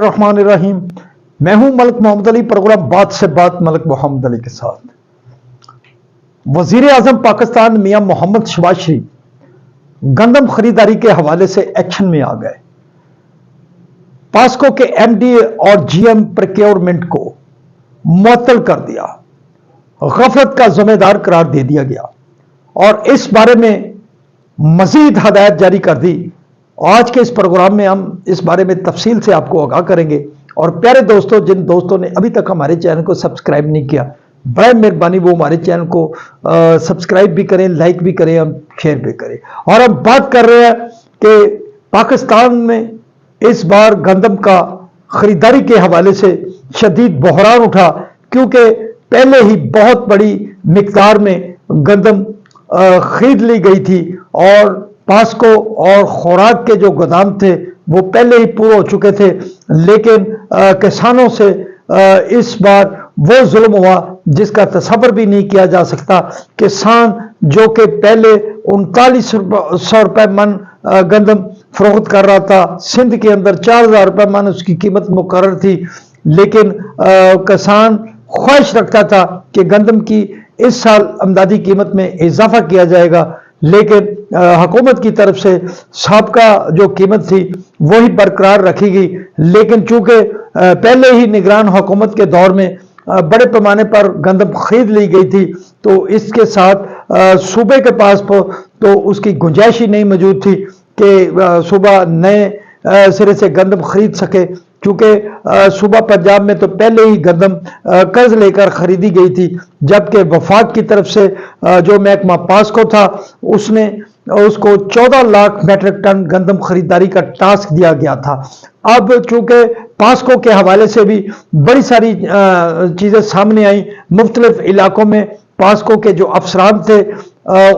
बिस्मिल्लाहिर्रहमानिर्रहीम। मैं हूं मलिक मोहम्मद अली। प्रोग्राम बात से बात मलिक मोहम्मद अली के साथ। वजीर आजम पाकिस्तान मियां मोहम्मद शहबाज शरीफ गंदम खरीदारी के हवाले से एक्शन में आ गए। पास्को के एमडी और जीएम प्रोक्योरमेंट को मुअत्तल कर दिया, गफलत का जिम्मेदार करार दे दिया गया और इस बारे में मजीद हदायत जारी कर दी। आज के इस प्रोग्राम में हम इस बारे में तफसील से आपको आगाह करेंगे। और प्यारे दोस्तों, जिन दोस्तों ने अभी तक हमारे चैनल को सब्सक्राइब नहीं किया, बड़ा मेहरबानी वो हमारे चैनल को सब्सक्राइब भी करें, लाइक भी करें और शेयर भी करें। और हम बात कर रहे हैं कि पाकिस्तान में इस बार गंदम का खरीदारी के हवाले से शदीद बहरान उठा, क्योंकि पहले ही बहुत बड़ी मिकदार में गंदम खरीद ली गई थी और पास्को और खुराक के जो गोदाम थे वो पहले ही पूरे हो चुके थे। लेकिन किसानों से इस बार वो जुल्म हुआ जिसका तसव्वुर भी नहीं किया जा सकता। किसान जो कि पहले 3900 रुपये मन गंदम फरोख्त कर रहा था, सिंध के अंदर 4000 रुपये मन उसकी कीमत मुकर्रर थी, लेकिन किसान ख्वाहिश रखता था कि गंदम की इस साल अमदादी कीमत में इजाफा किया जाएगा, लेकिन हुकूमत की तरफ से साबका जो कीमत थी वही बरकरार रखी गई। लेकिन चूंकि पहले ही निगरान हुकूमत के दौर में बड़े पैमाने पर गंदम खरीद ली गई थी, तो इसके साथ सूबे के पास तो उसकी गुंजाइश ही नहीं मौजूद थी कि सूबा नए सिरे से गंदम खरीद सके, क्योंकि सूबा पंजाब में तो पहले ही गंदम कर्ज लेकर खरीदी गई थी, जबकि वफाक की तरफ से जो महकमा पास्को था उसको 14 लाख मेट्रिक टन गंदम खरीदारी का टास्क दिया गया था। अब चूंकि पास्को के हवाले से भी बड़ी सारी चीज़ें सामने आई, मुख्तलिफ इलाकों में पास्को के जो अफसरान थे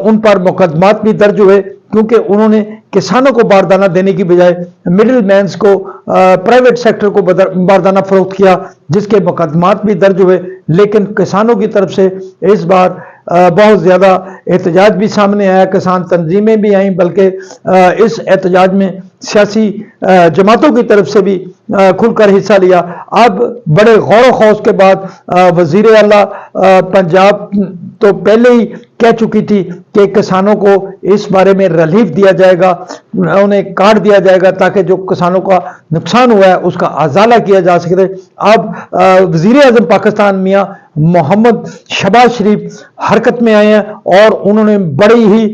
उन पर मुकदमात भी दर्ज हुए, क्योंकि उन्होंने किसानों को बारदाना देने की बजाय मिडिल मैन्स को प्राइवेट सेक्टर को बारदाना फरोख्त किया, जिसके मुकदमात भी दर्ज हुए। लेकिन किसानों की तरफ से इस बार बहुत ज़्यादा एहतजाज भी सामने आया, किसान तंजीमें भी आईं, बल्कि इस एहतजाज में सियासी जमातों की तरफ से भी खुलकर हिस्सा लिया। अब बड़े गौर खौस के बाद वजीर आला पंजाब तो पहले ही कह चुकी थी कि किसानों को इस बारे में रिलीफ दिया जाएगा, उन्हें कार्ड दिया जाएगा ताकि जो किसानों का नुकसान हुआ है उसका अजाला किया जा सके। अब वजीर आजम पाकिस्तान मियां मोहम्मद शहबाज शरीफ हरकत में आए हैं और उन्होंने बड़ी ही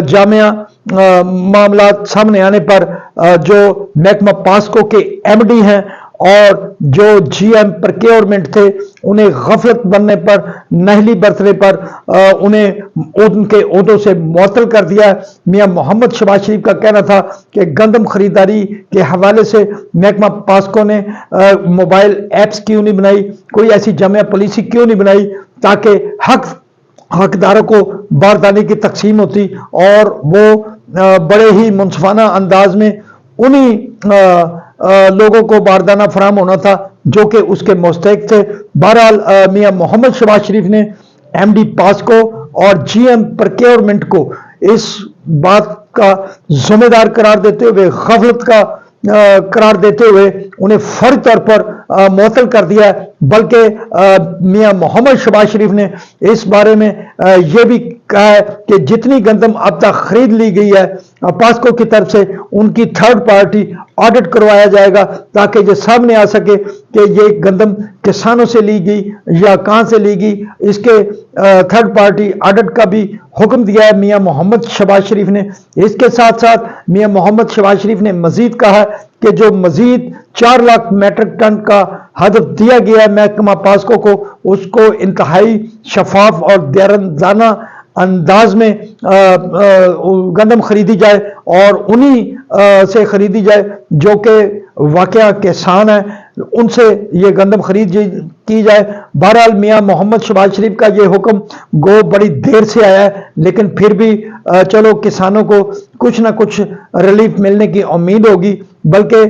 जामिया मामला सामने आने पर जो महकमा पास्को के एमडी हैं और जो जीएम प्रोक्योरमेंट थे उन्हें गफलत बनने पर, नहली बरतने पर उन्हें उनके ओहदों से मुअत्तल कर दिया। मियां मोहम्मद शहबाज शरीफ का कहना था कि गंदम खरीदारी के हवाले से महकमा पास्को ने मोबाइल ऐप्स क्यों नहीं बनाई, कोई ऐसी जामिया पॉलिसी क्यों नहीं बनाई ताकि हकदारों को बारदाने की तकसीम होती और वो बड़े ही मुनसफाना अंदाज में उन्हीं लोगों को बारदाना फराम होना था जो कि उसके मुस्तहिक थे। बहरहाल मियां मोहम्मद शहबाज शरीफ ने एमडी पास्को और जीएम प्रोक्योरमेंट को इस बात का जिम्मेदार करार देते हुए, गफलत का करार देते हुए उन्हें फौरी तौर पर मुअत्तल कर दिया है। बल्कि मियां मोहम्मद शहबाज शरीफ ने इस बारे में यह भी कहा है कि जितनी गंदम अब तक खरीद ली गई है पास्को की तरफ से, उनकी थर्ड पार्टी ऑडिट करवाया जाएगा ताकि ये सामने आ सके कि ये गंदम किसानों से ली गई या कहां से ली गई। इसके थर्ड पार्टी ऑडिट का भी हुक्म दिया है मियां मोहम्मद शहबाज शरीफ ने। इसके साथ साथ मियां मोहम्मद शहबाज शरीफ ने मजीद कहा है कि जो मजीद 4 लाख मेट्रिक टन का हदफ दिया गया है महकमा पास्को को, उसको इंतहाई शफाफ और दयारंदाना अंदाज में गंदम खरीदी जाए और उन्हीं से खरीदी जाए जो कि वाकया किसान है, उनसे ये गंदम खरीद की जाए। बहरहाल मियां मोहम्मद शहबाज शरीफ का ये हुक्म गो बड़ी देर से आया है, लेकिन फिर भी चलो किसानों को कुछ ना कुछ रिलीफ मिलने की उम्मीद होगी। बल्कि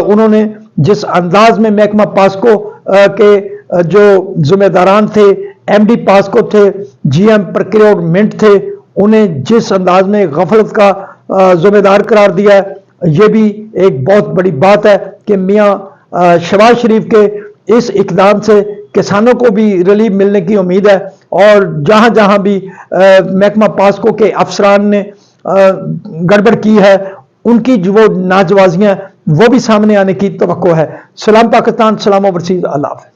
उन्होंने जिस अंदाज में महकमा पास्को के जो जिम्मेदारान थे, एमडी पास्को थे, जीएम प्रोक्योरमेंट थे, उन्हें जिस अंदाज में गफलत का जिम्मेदार करार दिया है, ये भी एक बहुत बड़ी बात है कि मियां शहबाज शरीफ के इस इकदाम से किसानों को भी रिलीफ मिलने की उम्मीद है, और जहां जहां भी महकमा पास्को के अफसरान ने गड़बड़ की है, उनकी जो वो नाजवाजियां वो भी सामने आने की तवक्को है। सलाम पाकिस्तान, सलाम ओवरसीज, अल्लाह हाफ़िज़।